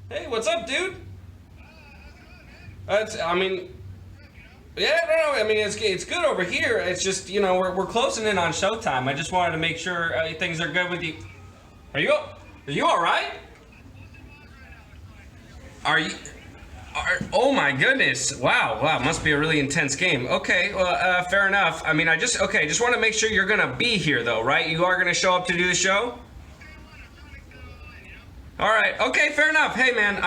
Hey, what's up, dude? I mean, yeah, no, I mean, it's good over here. It's just, you know, we're closing in on showtime. I just wanted to make sure things are good with you. Are you all right? Oh my goodness! Wow, must be a really intense game. Okay, well, fair enough. I mean, just want to make sure you're gonna be here, though, right? You are gonna show up to do the show. All right. Okay, fair enough. Hey, man,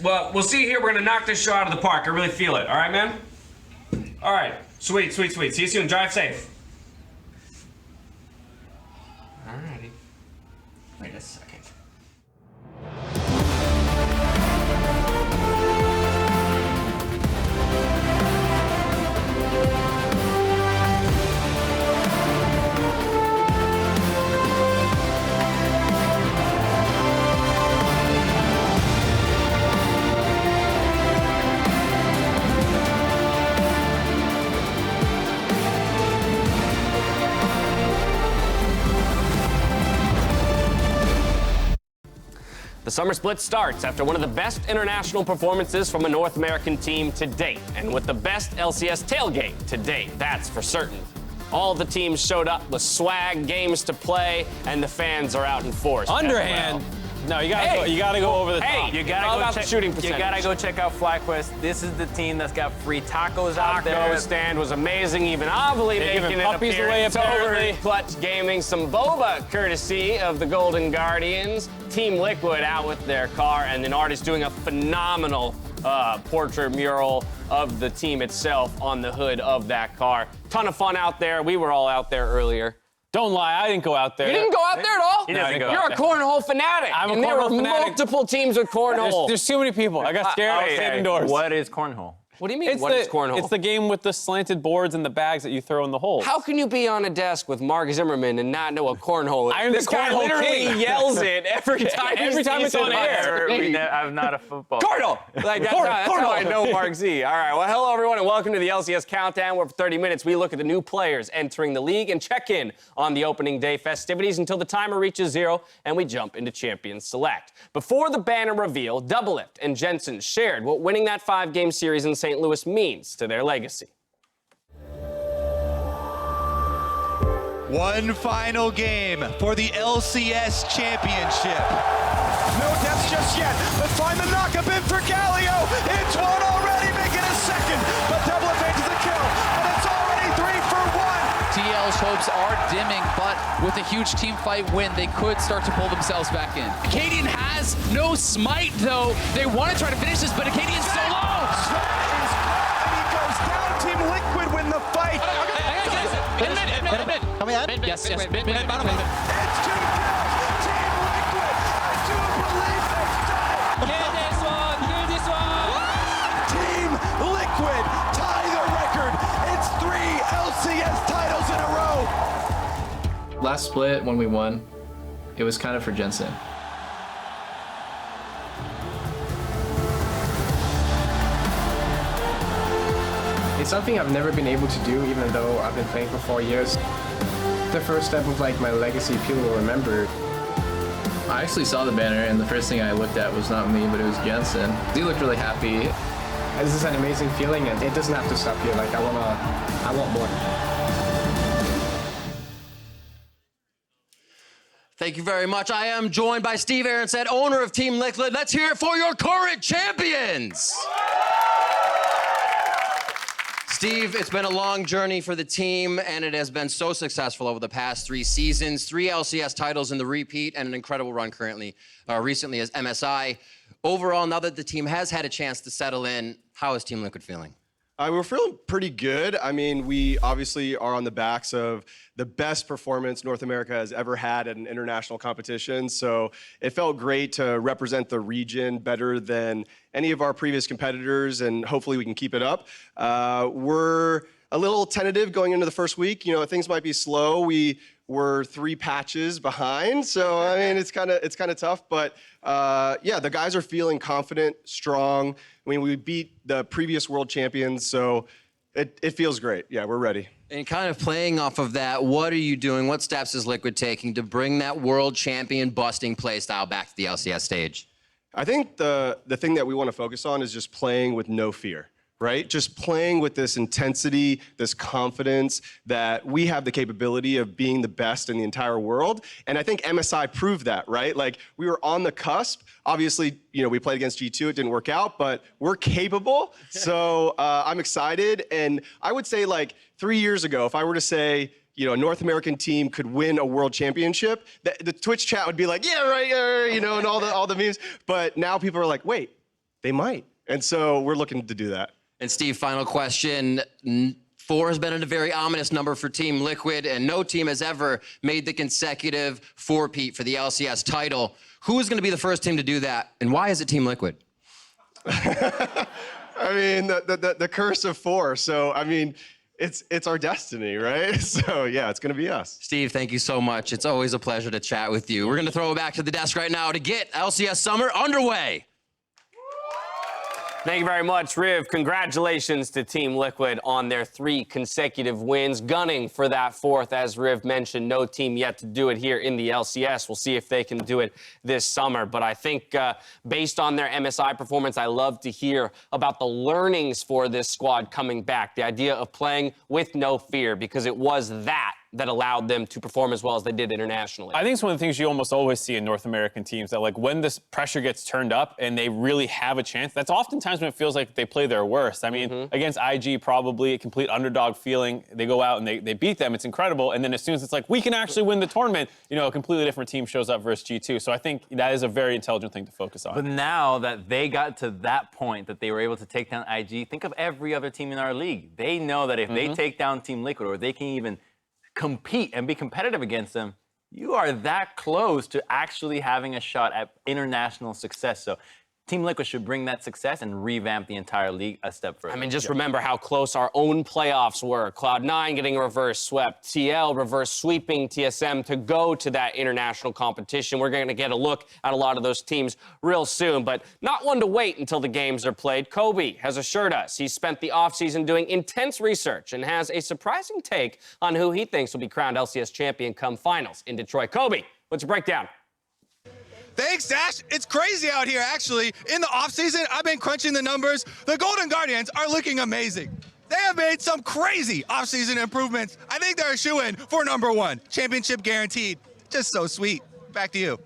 well, we'll see you here. We're gonna knock this show out of the park. I really feel it. All right, man. All right. Sweet. See you soon. Drive safe. All righty. Wait a second. The summer split starts after one of the best international performances from a North American team to date, and with the best LCS tailgate to date, that's for certain. All the teams showed up with swag, games to play, and the fans are out in force. Underhand. No, you gotta go over the top. You gotta go check shooting percentage. You gotta go check out FlyQuest. This is the team that's got free tacos out there. Taco stand was amazing. Even Avali making an puppies away appearance apparently. over Clutch Gaming. Some boba courtesy of the Golden Guardians. Team Liquid out with their car, and then artists doing a phenomenal portrait mural of the team itself on the hood of that car. Ton of fun out there. We were all out there earlier. Don't lie, I didn't go out there. You didn't go out there at all? He doesn't go You're out a there. cornhole fanatic. I'm a and there cornhole were fanatic. multiple teams with cornhole. There's too many people. I got scared. I stayed indoors. What is cornhole? What do you mean, what is cornhole? It's the game with the slanted boards and the bags that you throw in the holes. How can you be on a desk with Mark Zimmerman and not know what cornhole is? I'm the This guy cornhole literally king. yells it every time. It's on air. I'm not a football. Cornhole! Like, that's how I know Mark Z. All right, well, hello, everyone, and welcome to the LCS Countdown, where for 30 minutes we look at the new players entering the league and check in on the opening day festivities until the timer reaches 0 and we jump into Champions Select. Before the banner reveal, Doublelift and Jensen shared what winning that 5-game series in St. Louis means to their legacy. One final game for the LCS Championship. No deaths just yet. Let's find the knockup in for Galio. It's one already, making a second. But Doublelift faces the kill. But it's already 3 for 1. TL's hopes are dimming, but with a huge team fight win, they could start to pull themselves back in. Acadian has no smite, though. They want to try to finish this, but Acadian's so low. And he goes down. Team Liquid win the fight. Mid. Coming out? Yes, mid. It's 2 kills. Team Liquid. I do believe they've done it. Kill this one. Team Liquid tie the record. It's 3 LCS titles in a row. Last split, when we won, it was kind of for Jensen. It's something I've never been able to do, even though I've been playing for 4 years. The first step of like my legacy, people will remember. I actually saw the banner, and the first thing I looked at was not me, but it was Jensen. He looked really happy. This is an amazing feeling, and it doesn't have to stop here. Like I want more. Thank you very much. I am joined by Steve Arhancet, owner of Team Liquid. Let's hear it for your current champions. Steve, it's been a long journey for the team, and it has been so successful over the past 3 seasons. 3 LCS titles in the repeat, and an incredible run recently as MSI. Overall, now that the team has had a chance to settle in, how is Team Liquid feeling? We're feeling pretty good. I mean, we obviously are on the backs of the best performance North America has ever had at an international competition. So it felt great to represent the region better than any of our previous competitors, and hopefully we can keep it up. We're a little tentative going into the first week. You know, things might be slow. We were 3 patches behind, so I mean, it's kind of tough. But yeah, the guys are feeling confident, strong. I mean, we beat the previous world champions, so it feels great. Yeah, we're ready. And kind of playing off of that, what are you doing? What steps is Liquid taking to bring that world champion busting play style back to the LCS stage? I think the thing that we want to focus on is just playing with no fear, right? Just playing with this intensity, this confidence that we have the capability of being the best in the entire world. And I think MSI proved that, right? Like, we were on the cusp. Obviously, we played against G2, it didn't work out, but we're capable. So I'm excited. And I would say, like, 3 years ago, if I were to say, a North American team could win a world championship, the Twitch chat would be like, yeah, right, and all the memes. But now people are like, wait, they might. And so we're looking to do that. And Steve, final question. 4 has been a very ominous number for Team Liquid, and no team has ever made the consecutive 4-peat for the LCS title. Who is going to be the first team to do that, and why is it Team Liquid? I mean, the curse of 4. So, I mean, it's our destiny, right? So, yeah, it's going to be us. Steve, thank you so much. It's always a pleasure to chat with you. We're going to throw it back to the desk right now to get LCS Summer underway. Thank you very much, Riv. Congratulations to Team Liquid on their 3 consecutive wins, gunning for that 4th. As Riv mentioned, no team yet to do it here in the LCS. We'll see if they can do it this summer. But I think based on their MSI performance, I love to hear about the learnings for this squad coming back. The idea of playing with no fear, because it was that allowed them to perform as well as they did internationally. I think it's one of the things you almost always see in North American teams, that like when this pressure gets turned up and they really have a chance, that's oftentimes when it feels like they play their worst. I mean, against IG, probably a complete underdog feeling. They go out and they beat them. It's incredible. And then as soon as it's like, we can actually win the tournament, a completely different team shows up versus G2. So I think that is a very intelligent thing to focus on. But now that they got to that point, that they were able to take down IG, think of every other team in our league. They know that if they take down Team Liquid, or they can even compete and be competitive against them, you are that close to actually having a shot at international success. So Team Liquid should bring that success and revamp the entire league a step further. I mean, just remember how close our own playoffs were. Cloud9 getting reverse swept, TL reverse sweeping TSM to go to that international competition. We're going to get a look at a lot of those teams real soon, but not one to wait until the games are played. Kobe has assured us he's spent the offseason doing intense research and has a surprising take on who he thinks will be crowned LCS champion come finals in Detroit. Kobe, what's your breakdown? Thanks, Dash. It's crazy out here, actually. In the offseason, I've been crunching the numbers. The Golden Guardians are looking amazing. They have made some crazy offseason improvements. I think they're a shoo-in for #1. Championship guaranteed. Just so sweet. Back to you.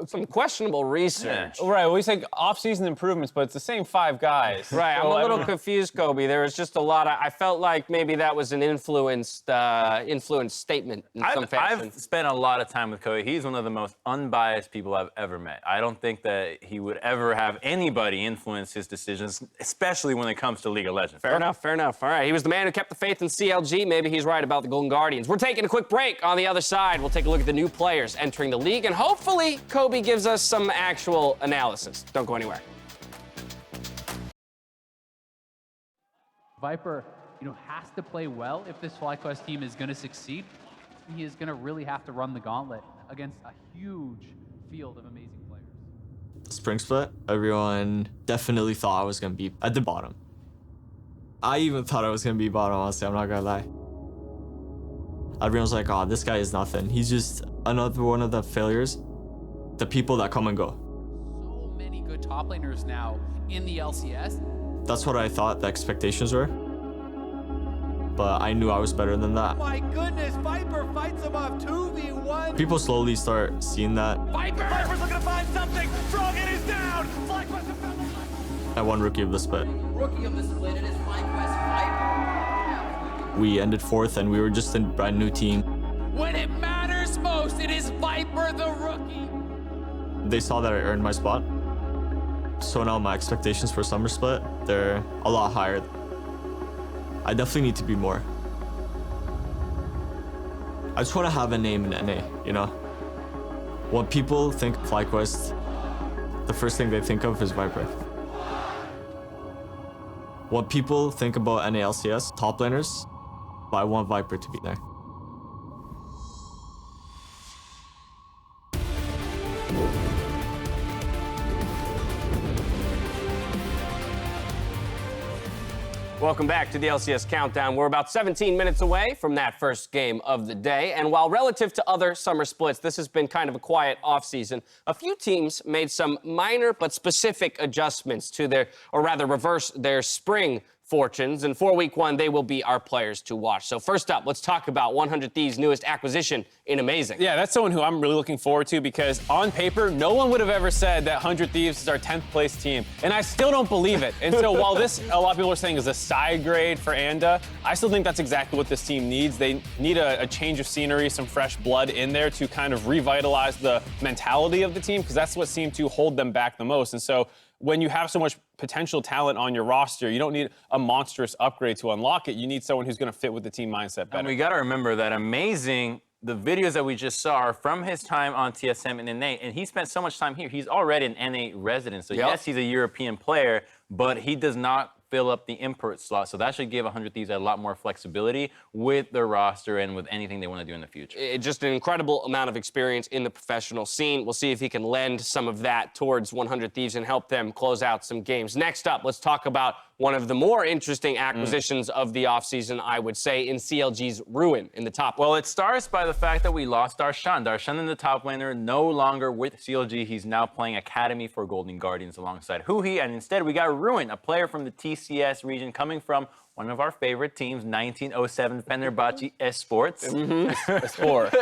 Some questionable research. Yeah. Right, well, we say off-season improvements, but it's the same 5 guys. Right, I'm a little confused, Kobe. There was just a lot of, I felt like maybe that was an influenced statement in some fashion. I've spent a lot of time with Kobe. He's one of the most unbiased people I've ever met. I don't think that he would ever have anybody influence his decisions, especially when it comes to League of Legends. Fair enough, fair enough. All right, he was the man who kept the faith in CLG. Maybe he's right about the Golden Guardians. We're taking a quick break. On the other side, we'll take a look at the new players entering the league, and hopefully Kobe gives us some actual analysis. Don't go anywhere. Viper, has to play well if this FlyQuest team is going to succeed. He is going to really have to run the gauntlet against a huge field of amazing players. Spring split, everyone definitely thought I was going to be at the bottom. I even thought I was going to be bottom, honestly, I'm not going to lie. Everyone was like, oh, this guy is nothing. He's just another one of the failures. The people that come and go. So many good top laners now in the LCS. That's what I thought the expectations were. But I knew I was better than that. My goodness, Viper fights him off 2v1. People slowly start seeing that. Viper's looking to find something. Froggen is down. I won Rookie of the Split. Rookie of the Split, it is FlyQuest Viper. We ended 4th and we were just a brand new team. When it matters most, it is Viper the rookie. They saw that I earned my spot. So now my expectations for Summer Split, they're a lot higher. I definitely need to be more. I just want to have a name in NA, When people think FlyQuest, the first thing they think of is Viper. When people think about NA LCS, top laners, I want Viper to be there. Welcome back to the LCS Countdown. We're about 17 minutes away from that first game of the day. And while relative to other summer splits, this has been kind of a quiet offseason, a few teams made some minor but specific adjustments to their, or rather reverse their spring fortunes. And for week one, they will be our players to watch. So first up, let's talk about 100 Thieves' newest acquisition in Amazing. Yeah, that's someone who I'm really looking forward to because on paper, no one would have ever said that 100 Thieves is our 10th place team. And I still don't believe it. And so while this, a lot of people are saying is a side grade for Anda, I still think that's exactly what this team needs. They need a change of scenery, some fresh blood in there to kind of revitalize the mentality of the team because that's what seemed to hold them back the most. And so when you have so much potential talent on your roster, you don't need a monstrous upgrade to unlock it. You need someone who's going to fit with the team mindset better. And we got to remember that Amazing, the videos that we just saw are from his time on TSM and NA, and he spent so much time here. He's already an NA resident. So yes, he's a European player, but he does not fill up the import slot. So that should give 100 Thieves a lot more flexibility with their roster and with anything they want to do in the future. Just an incredible amount of experience in the professional scene. We'll see if he can lend some of that towards 100 Thieves and help them close out some games. Next up, let's talk about one of the more interesting acquisitions of the offseason, I would say, in CLG's Ruin in the top. Well, it starts by the fact that we lost Darshan. Darshan in the top laner, no longer with CLG. He's now playing Academy for Golden Guardians alongside Huhi, and instead we got Ruin, a player from the TCS region coming from one of our favorite teams, 1907 Fenerbahce Esports. Esport.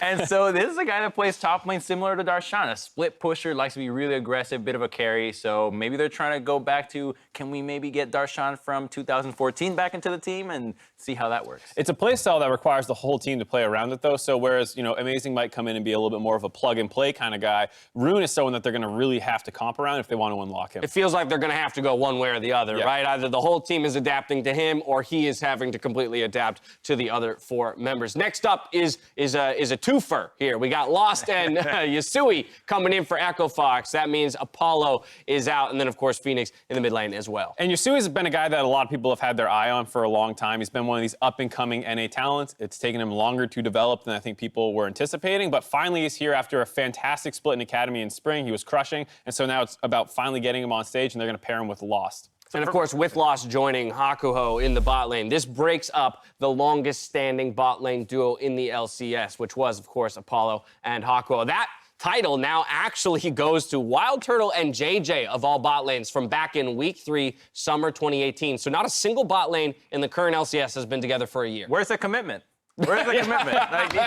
And so this is a guy that plays top lane similar to Darshan, a split pusher, likes to be really aggressive, bit of a carry. So maybe they're trying to go back to, can we maybe get Darshan from 2014 back into the team and see how that works? It's a play style that requires the whole team to play around it, though. So whereas, Amazing might come in and be a little bit more of a plug-and-play kind of guy, Rune is someone that they're going to really have to comp around if they want to unlock him. It feels like they're going to have to go one way or the other, right? Either the whole team is adapting to him or he is having to completely adapt to the other four members. Next up is a twofer here. We got Lost and Yasui coming in for Echo Fox. That means Apollo is out, and then, of course, Phoenix in the mid lane as well. And Yasui's been a guy that a lot of people have had their eye on for a long time. He's been one of these up-and-coming NA talents. It's taken him longer to develop than I think people were anticipating, but finally he's here after a fantastic split in Academy in spring. He was crushing, and so now it's about finally getting him on stage, and they're going to pair him with Lost. And, of course, with Lost joining Hakuho in the bot lane, this breaks up the longest-standing bot lane duo in the LCS, which was, of course, Apollo and Hakuho. That title now actually goes to Wild Turtle and JJ of all bot lanes from back in Week 3, summer 2018. So not a single bot lane in the current LCS has been together for a year. Where's the commitment? Where's the commitment?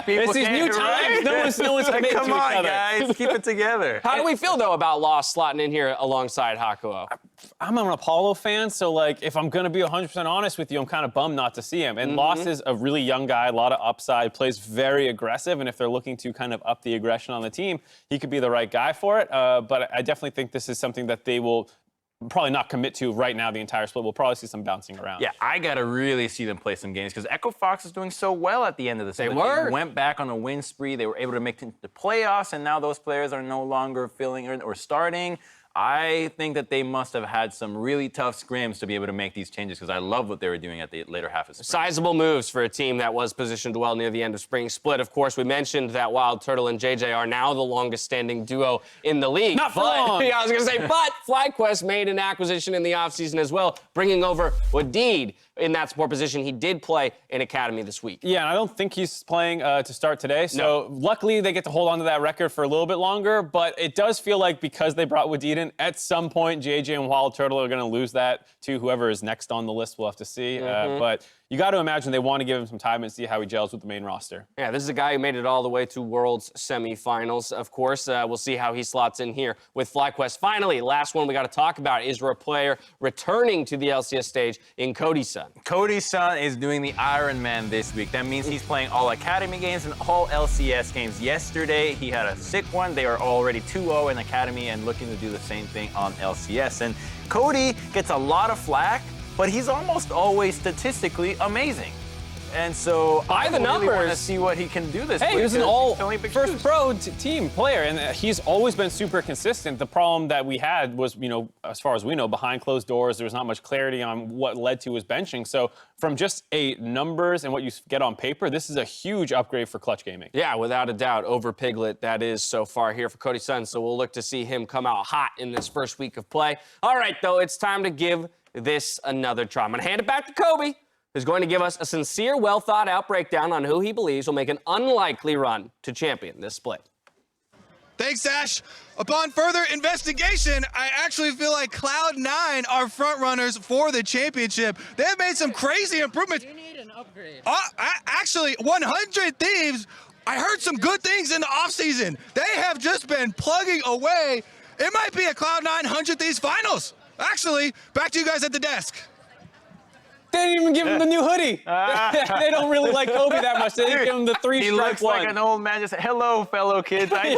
It's these new times. No one's committed to each other. Come on, guys. Keep it together. How do we feel, though, about Lost slotting in here alongside Hakuho? I'm an Apollo fan, so, if I'm going to be 100% honest with you, I'm kind of bummed not to see him. And Lost is a really young guy, a lot of upside, plays very aggressive, and if they're looking to kind of up the aggression on the team, he could be the right guy for it. But I definitely think this is something that they will probably not commit to right now the entire split. We'll probably see some bouncing around. Yeah, I got to really see them play some games because Echo Fox is doing so well at the end of the season. They went back on a win spree. They were able to make it to the playoffs, and now those players are no longer filling or starting. I think that they must have had some really tough scrims to be able to make these changes because I love what they were doing at the later half of spring. Sizable moves for a team that was positioned well near the end of spring split. Of course, we mentioned that Wild Turtle and JJ are now the longest-standing duo in the league. Not for long. Yeah, I was going to say, but FlyQuest made an acquisition in the offseason as well, bringing over Wadid in that support position. He did play in Academy this week. Yeah, and I don't think he's playing to start today. So luckily they get to hold on to that record for a little bit longer. But it does feel like because they brought Wadid in, at some point JJ and Wild Turtle are going to lose that to whoever is next on the list. We'll have to see. But you got to imagine they want to give him some time and see how he gels with the main roster. Yeah, this is a guy who made it all the way to Worlds semifinals. Of course, we'll see how he slots in here with FlyQuest. Finally, last one we got to talk about is a player returning to the LCS stage in Cody's-san. Cody's-san is doing the Iron Man this week. That means he's playing all Academy games and all LCS games. Yesterday, he had a sick one. They are already 2-0 in Academy and looking to do the same thing on LCS. And Cody gets a lot of flack, but he's almost always statistically amazing. And so By the I really want to numbers. see what he can do this Hey, week, he was an 'cause all he's filling big first shoes. pro team player, and he's always been super consistent. The problem that we had was, as far as we know, behind closed doors, there was not much clarity on what led to his benching. So from just a numbers and what you get on paper, this is a huge upgrade for Clutch Gaming. Yeah, without a doubt, over Piglet, that is so far here for Cody Sun. So we'll look to see him come out hot in this first week of play. All right, though, it's time to give this another try. I'm going to hand it back to Kobe, who's going to give us a sincere, well-thought-out breakdown on who he believes will make an unlikely run to champion this split. Thanks, Ash. Upon further investigation, I actually feel like Cloud9 are front runners for the championship. They have made some crazy improvements. You need an upgrade. Actually, 100 Thieves, I heard some good things in the offseason. They have just been plugging away. It might be a Cloud9 100 Thieves finals. Actually, back to you guys at the desk. They didn't even give him the new hoodie. They don't really like Kobe that much. They didn't give him the He three-stripe looks one. like an old man just said, hello, fellow kids. I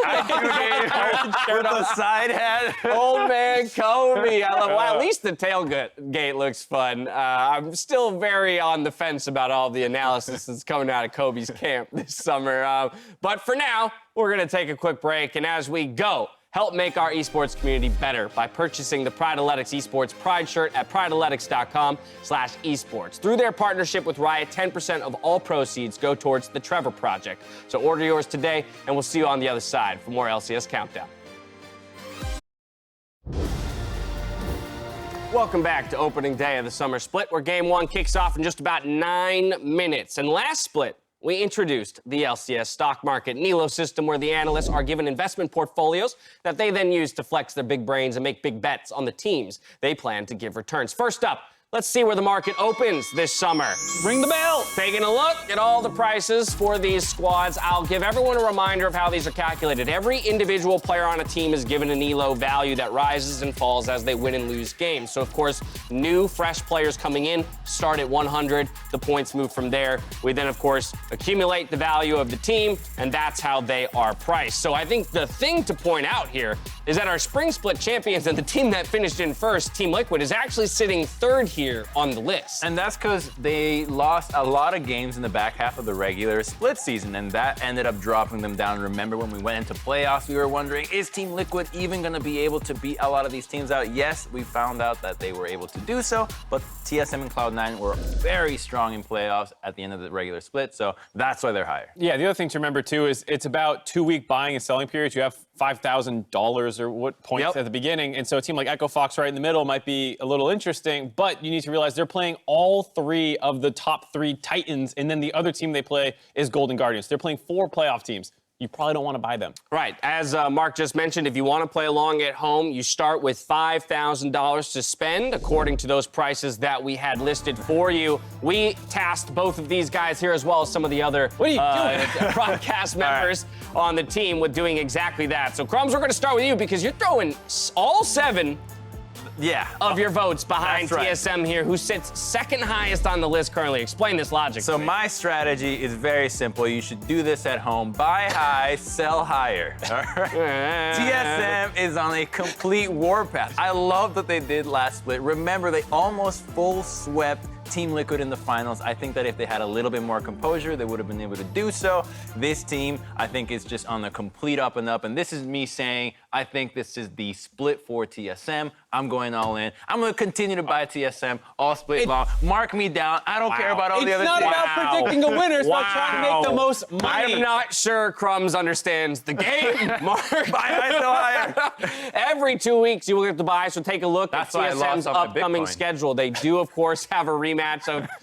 do with a side hat. Old man Kobe. I love, well, at least the tailgate looks fun. I'm still very on the fence about all the analysis that's coming out of Kobe's camp this summer. But for now, we're going to take a quick break. And as we go, help make our esports community better by purchasing the Pride Athletics Esports Pride shirt at prideathletics.com/esports. Through their partnership with Riot, 10% of all proceeds go towards the Trevor Project. So order yours today, and we'll see you on the other side for more LCS Countdown. Welcome back to opening day of the summer split, where game one kicks off in just about 9 minutes. And last split, we introduced the LCS stock market Nilo system, where the analysts are given investment portfolios that they then use to flex their big brains and make big bets on the teams they plan to give returns. First up, let's see where the market opens this summer. Ring the bell. Taking a look at all the prices for these squads, I'll give everyone a reminder of how these are calculated. Every individual player on a team is given an ELO value that rises and falls as they win and lose games. So, of course, new, fresh players coming in start at 100. The points move from there. We then, of course, accumulate the value of the team, and that's how they are priced. So I think the thing to point out here is that our spring split champions and the team that finished in first, Team Liquid, is actually sitting third here on the list. And that's because they lost a lot of games in the back half of the regular split season, and that ended up dropping them down. Remember when we went into playoffs, we were wondering, is Team Liquid even going to be able to beat a lot of these teams out? Yes, we found out that they were able to do so, but TSM and Cloud9 were very strong in playoffs at the end of the regular split, so that's why they're higher. Yeah, the other thing to remember, too, is it's about 2-week buying and selling periods. You have $5,000 or what points at the beginning, and so a team like Echo Fox right in the middle might be a little interesting, but you need to realize they're playing all three of the top 3 Titans, and then the other team they play is Golden Guardians. They're playing 4 playoff teams. You probably don't want to buy them. Right. As Mark just mentioned, if you want to play along at home, you start with $5,000 to spend, according to those prices that we had listed for you. We tasked both of these guys here, as well as some of the other broadcast members on the team, with doing exactly that. So, Crumbs, we're going to start with you because you're throwing all 7 of your votes behind TSM here, who sits second highest on the list currently. Explain this logic. So my strategy is very simple. You should do this at home. Buy high, sell higher. All right? TSM is on a complete warpath. I love what they did last split. Remember, they almost full swept Team Liquid in the finals. I think that if they had a little bit more composure, they would have been able to do so. This team, I think, is just on the complete up and up. And this is me saying, I think this is the split for TSM. I'm going all in. I'm going to continue to buy TSM all split long. Mark me down. I don't care about all the other teams. It's not about predicting a winner. It's about trying to make the most money. I'm not sure Crumbs understands the game, Mark. Buy high, sell higher. Every 2 weeks, you look at the buy, so take a look at why I TSM's lost on my upcoming Bitcoin. schedule. They do, of course, have a rematch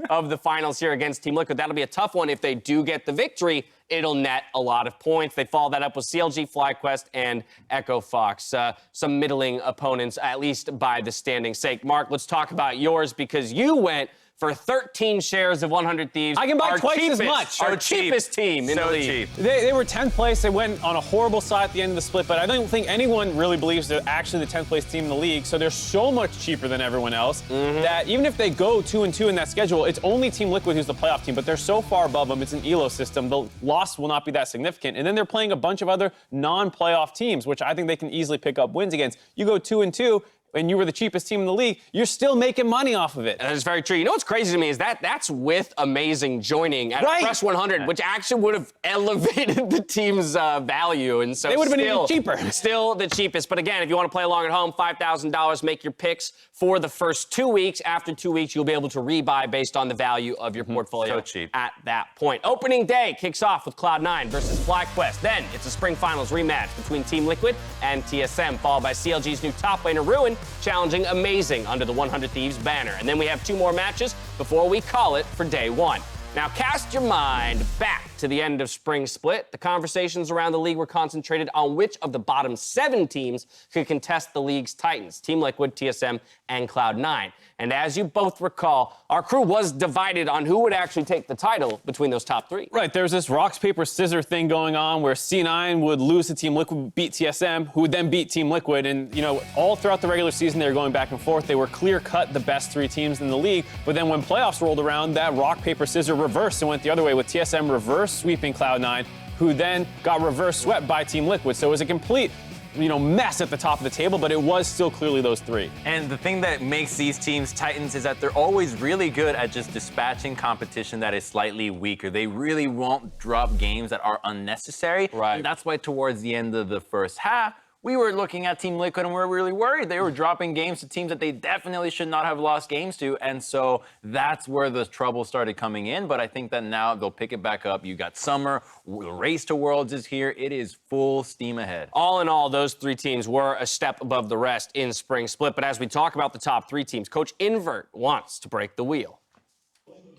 of the finals here against Team Liquid. That'll be a tough one. If they do get the victory, it'll net a lot of points. They follow that up with CLG, FlyQuest, and Echo Fox. Some middling opponents, at least by the standing sake. Mark, let's talk about yours, because you went for 13 shares of 100 Thieves. I can buy twice cheapest, as much. Our cheapest team in the league. Cheap. They were 10th place. They went on a horrible start at the end of the split, but I don't think anyone really believes they're actually the 10th place team in the league. So they're so much cheaper than everyone else that even if they go 2-2 in that schedule, it's only Team Liquid who's the playoff team, but they're so far above them. It's an ELO system. The loss will not be that significant. And then they're playing a bunch of other non-playoff teams, which I think they can easily pick up wins against. You go 2-2. and you were the cheapest team in the league, you're still making money off of it. That is very true. You know what's crazy to me is that's with Amazing joining at plus 100, which actually would have elevated the team's value. And so they would have been even cheaper. Still the cheapest. But again, if you want to play along at home, $5,000, make your picks for the first 2 weeks. After 2 weeks, you'll be able to rebuy based on the value of your portfolio at that point. Opening day kicks off with Cloud9 versus FlyQuest. Then it's a spring finals rematch between Team Liquid and TSM, followed by CLG's new top laner Ruin challenging Amazing under the 100 Thieves banner. And then we have 2 more matches before we call it for day 1. Now cast your mind back to the end of Spring Split. The conversations around the league were concentrated on which of the bottom 7 teams could contest the league's titans, Team Liquid, TSM, and Cloud9. And as you both recall, our crew was divided on who would actually take the title between those top 3. Right, there's this rock, paper, scissors thing going on where C9 would lose to Team Liquid, beat TSM, who would then beat Team Liquid. And, you know, all throughout the regular season, they were going back and forth. They were clear-cut the best 3 teams in the league. But then when playoffs rolled around, that rock, paper, scissors reversed and went the other way with TSM reverse sweeping Cloud9, who then got reverse swept by Team Liquid. So it was a complete mess at the top of the table, but it was still clearly those 3. And the thing that makes these teams titans is that they're always really good at just dispatching competition that is slightly weaker. They really won't drop games that are unnecessary. Right. And that's why towards the end of the first half, we were looking at Team Liquid and we were really worried. They were dropping games to teams that they definitely should not have lost games to. And so that's where the trouble started coming in. But I think that now they'll pick it back up. You got summer, the race to Worlds is here. It is full steam ahead. All in all, those 3 teams were a step above the rest in Spring Split. But as we talk about the top 3 teams, Coach Invert wants to break the wheel.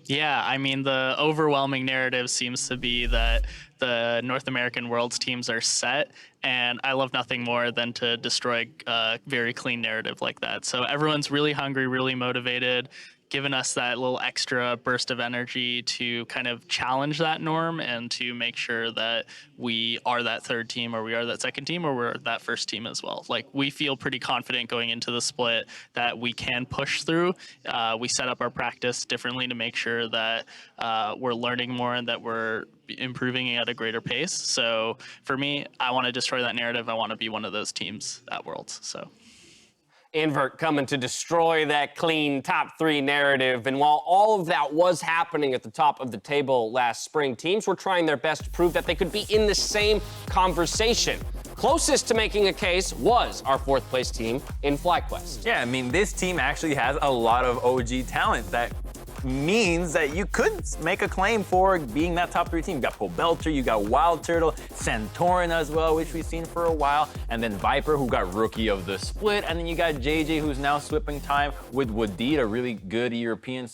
Yeah, I mean, the overwhelming narrative seems to be that the North American Worlds teams are set, and I love nothing more than to destroy a very clean narrative like that. So everyone's really hungry, really motivated, giving us that little extra burst of energy to kind of challenge that norm and to make sure that we are that 3rd team or we are that 2nd team or we're that 1st team as well. Like, we feel pretty confident going into the split that we can push through. We set up our practice differently to make sure that we're learning more and that we're improving at a greater pace. So for me, I want to destroy that narrative. I want to be one of those teams at Worlds. So Invert coming to destroy that clean top 3 narrative. And while all of that was happening at the top of the table last spring, teams were trying their best to prove that they could be in the same conversation. Closest to making a case was our 4th place team in FlyQuest. Yeah, I mean, this team actually has a lot of OG talent that means that you could make a claim for being that top 3 team. You got Paul Belcher, you got Wild Turtle, Santorin as well, which we've seen for a while, and then Viper, who got Rookie of the Split, and then you got JJ, who's now swapping time with Wadid, a really good European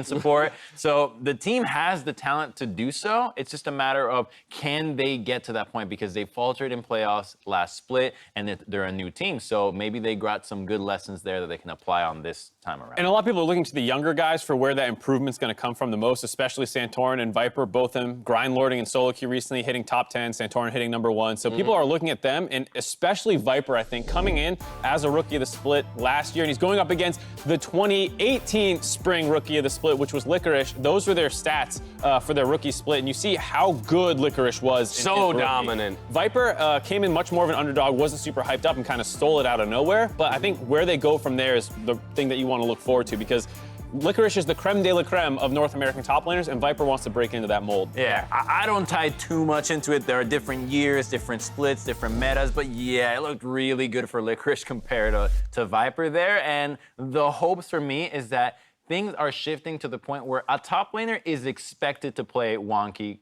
support. So the team has the talent to do so. It's just a matter of can they get to that point, because they faltered in playoffs last split and they're a new team. So maybe they got some good lessons there that they can apply on this time around. And a lot of people are looking to the younger guys for where that improvement's going to come from the most, especially Santorin and Viper, both them grind lording and solo queue recently, hitting top 10, Santorin hitting number 1. So people are looking at them, and especially Viper, I think, coming in as a rookie of the split last year, and he's going up against the 2018 spring rookie of the split, which was Licorice. Those were their stats for their rookie split, and you see how good Licorice was. So dominant. Viper came in much more of an underdog, wasn't super hyped up, and kind of stole it out of nowhere. But I think where they go from there is the thing that you want to look forward to, because Licorice is the creme de la creme of North American top laners, and Viper wants to break into that mold. Yeah, I don't tie too much into it. There are different years, different splits, different metas, but yeah, it looked really good for Licorice compared to Viper there. And the hopes for me is that things are shifting to the point where a top laner is expected to play wonky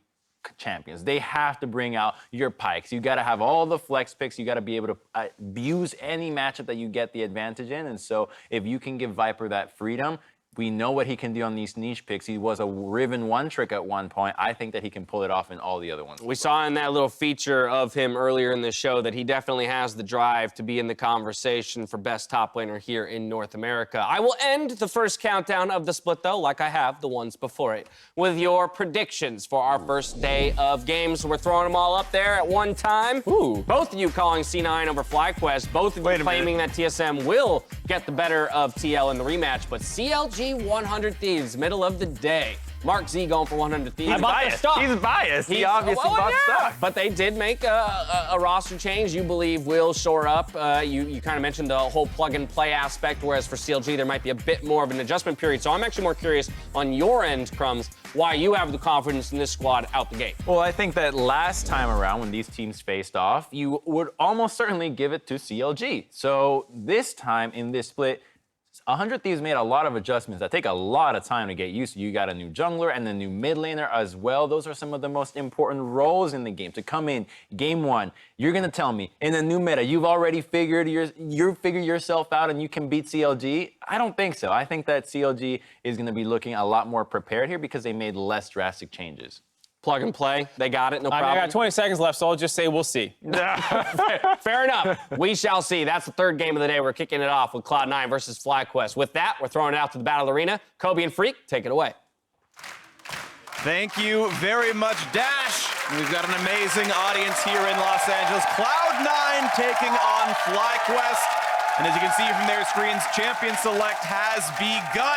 champions. They have to bring out your pikes. You got to have all the flex picks. You got to be able to use any matchup that you get the advantage in. And so if you can give Viper that freedom, we know what he can do on these niche picks. He was a Riven 1 trick at one point. I think that he can pull it off in all the other ones. We saw in that little feature of him earlier in the show that he definitely has the drive to be in the conversation for best top laner here in North America. I will end the first countdown of the split, though, like I have the ones before it, with your predictions for our first day of games. We're throwing them all up there at one time. Ooh. Both of you calling C9 over FlyQuest. Both of you claiming that TSM will get the better of TL in the rematch, but CLG 100 Thieves, middle of the day. Mark Z going for 100 Thieves. He's biased. He's biased. He obviously bought stuff. But they did make a roster change you believe will shore up. You kind of mentioned the whole plug-and-play aspect, whereas for CLG there might be a bit more of an adjustment period. So I'm actually more curious on your end, Crumbs, why you have the confidence in this squad out the gate. Well, I think that last time around when these teams faced off, you would almost certainly give it to CLG. So this time in this split, 100 Thieves made a lot of adjustments that take a lot of time to get used to. You got a new jungler and a new mid laner as well. Those are some of the most important roles in the game. To come in game one, you're gonna tell me in the new meta you've already figured yourself out and you can beat CLG? I don't think so. I think that CLG is gonna be looking a lot more prepared here because they made less drastic changes. Plug and play, they got it, no problem. I got 20 seconds left, so I'll just say we'll see. Fair enough. We shall see. That's the third game of the day. We're kicking it off with Cloud9 versus FlyQuest. With that, we're throwing it out to the Battle Arena. Kobe and Freak, take it away. Thank you very much, Dash. We've got an amazing audience here in Los Angeles. Cloud9 taking on FlyQuest. And as you can see from their screens, Champion Select has begun.